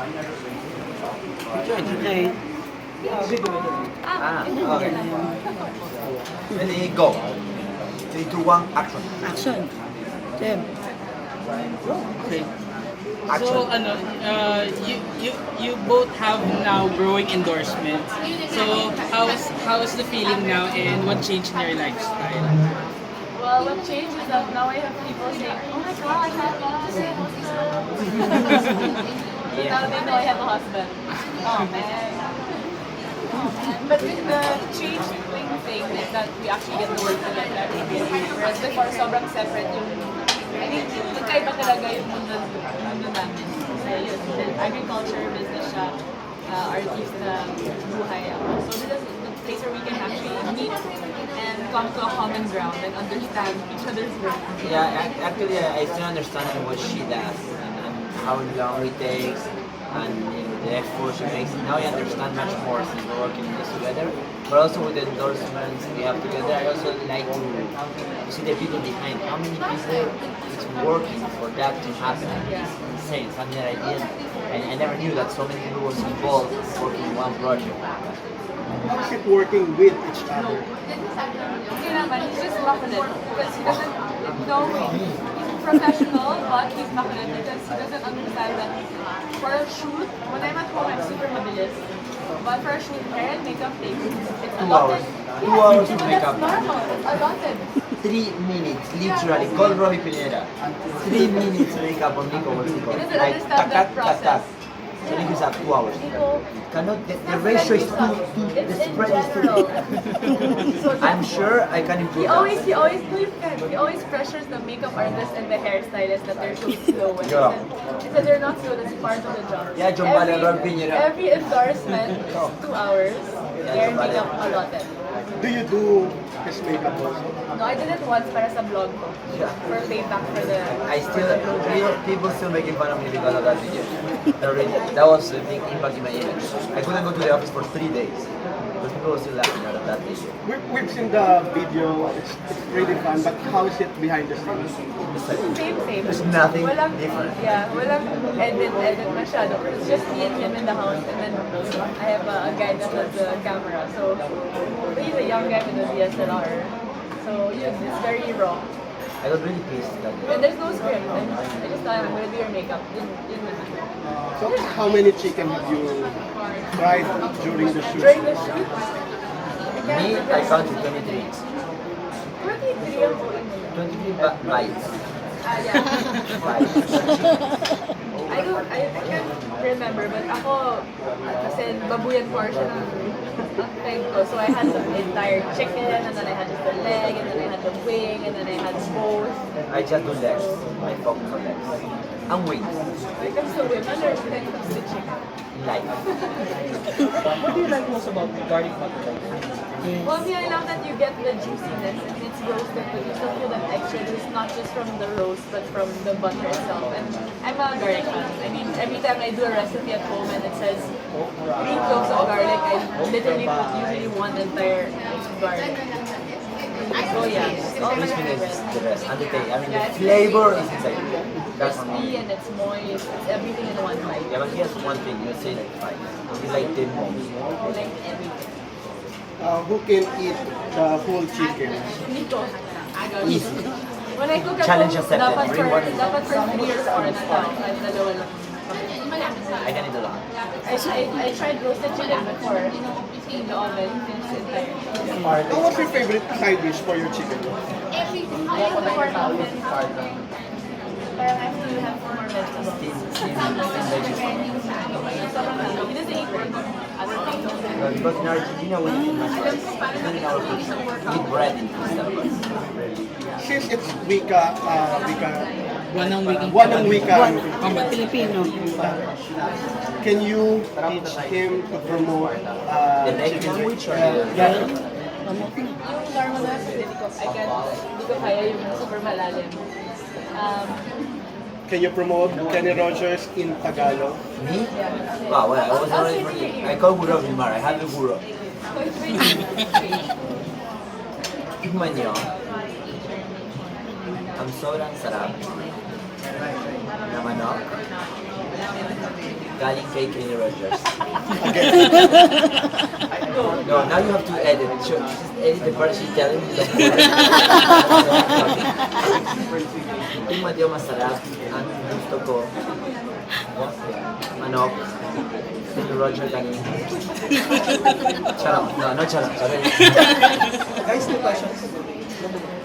Okay. Okay. Ready, go. 3, 2, 1, action. Action. Tim. Okay. Action. So, you both have now growing endorsements. So, how is the feeling now, and what changed in your lifestyle? Well, what changed is that now I have people saying, oh my god, I have a husband. Now they know I have a husband. Oh man. But with the change thing is that we actually get to work together every day. Whereas before, sobrang separate yung, I think, magkaiba talaga yung mundo namin. So yun, agriculture, business siya, artista, buhay ako. So this is the place where we can actually meet and come to a common ground and understand each other's work. Yeah, actually, I still understand what she does and how long it takes and the effort she makes. Now I understand much more since we're working on this together. But also with the endorsements we have together, I also like to see the people behind. How many people is working for that to happen? It's insane, something that I didn't. And I never knew that so many people was involved working in one project. How is it working with each other? Okay naman, he's just makulit because he doesn't know he's professional, but he's makulit because he doesn't understand that for a shoot, when I'm at home, I'm super mabilis. But for a shoot, hair and makeup takes, it's 2 allotted. hours. Yeah, 2 hours of that's makeup. normal, it's allotted. 3 minutes, literally. Call Robbie Pineda. 3 minutes makeup on Nico. He doesn't understand that process. So Nico is at 2 hours. People, Cannot, the ratio is too, the it's in spread is too general. big. I'm sure I can improve He always pressures the makeup artist and the hairstylist that they're so slow. And Yeah. he said they're not slow, that's part of the job. Yeah, John Bala, Lord Pineda. Every endorsement is 2 hours. Hair and makeup allotted. Do you do his makeup also? No, I did it once para sa vlog ko. Yeah. For payback for the... I still, people still making fun of me because of that video. Already, that was a big impact in my image. I couldn't go to the office for 3 days because people were still laughing at that video. We've seen the video, it's really fun, but how is it behind the scenes? Same. There's nothing walang, different. Yeah, walang edit masyado. It's just me and him in the house, and then I have a guy that has the camera. So he's a young guy with a DSLR. So it's very raw. I got really pissed that day. And there's no script. And I just thought I'm gonna do your makeup. Yun na. So how many chicken have you fried during the shoot? During the shoot, Me, I counted 23. 23 ako. 23 bites. Yeah. Bites. I can't remember, but ako, kasi babuyan portion ng peg ko. So I had the entire chicken, and then I had just the leg, and then I had the wing, and then I had both. I just do legs. I focus on legs. And wings. When it comes to women, or when it comes to chicken? Life. What do you like most about garlic butter? Well, me, I love that you get the juiciness, and it's roasted, but you still feel that texture. It's not just from the roast, but from the butter itself. And I'm a garlic fan. I mean, every time I do a recipe at home and it says 3 cloves of garlic, I literally put usually 1 entire garlic. So yeah, it's all my Crispiness is favorite. the best. And the taste. I mean, Yeah, the it's flavor really is inside. That's one crispy and it's moist. It's everything in one bite. Yeah, but here's one thing. You say like 5. It's like 10 most. I like everything. Who can eat the whole chicken? Nico. Easy. When I cook at Challenge home, accepted. dapat Bring one. for 3 or 4 na tao. Kahit dalawa lang. I can eat a lot. I tried roasted chicken before in the oven. Finished it entire. What's your favorite side dish for your chicken? I think the corn oven. Parang I have to have more vegetables. Steam veggies. Sobrang lalo. He doesn't eat pork. Other things. Because in Argentina we eat much rice. Even in our kitchen, we eat bread instead of rice. Since it's Wika, One One ang ang wika, Filipino. can you teach him to promote The next chicken? language or Yeah. Yung normal na hindi ko kaya yung super malalim. Can you promote Kenny Rogers in Tagalog? me? Wow, well, I was already working. I call Guro Vilmar. I have the Guro. Tikman niyo. Ang sobrang sarap na manok. galing kay Kenny Rogers. No, now you have to edit. Just edit the part she's telling me. Yung madyo masarap. Ang gusto ko, manok. Kenny Rogers galing. Charot. No, not charot. Sorry. Guys, two questions.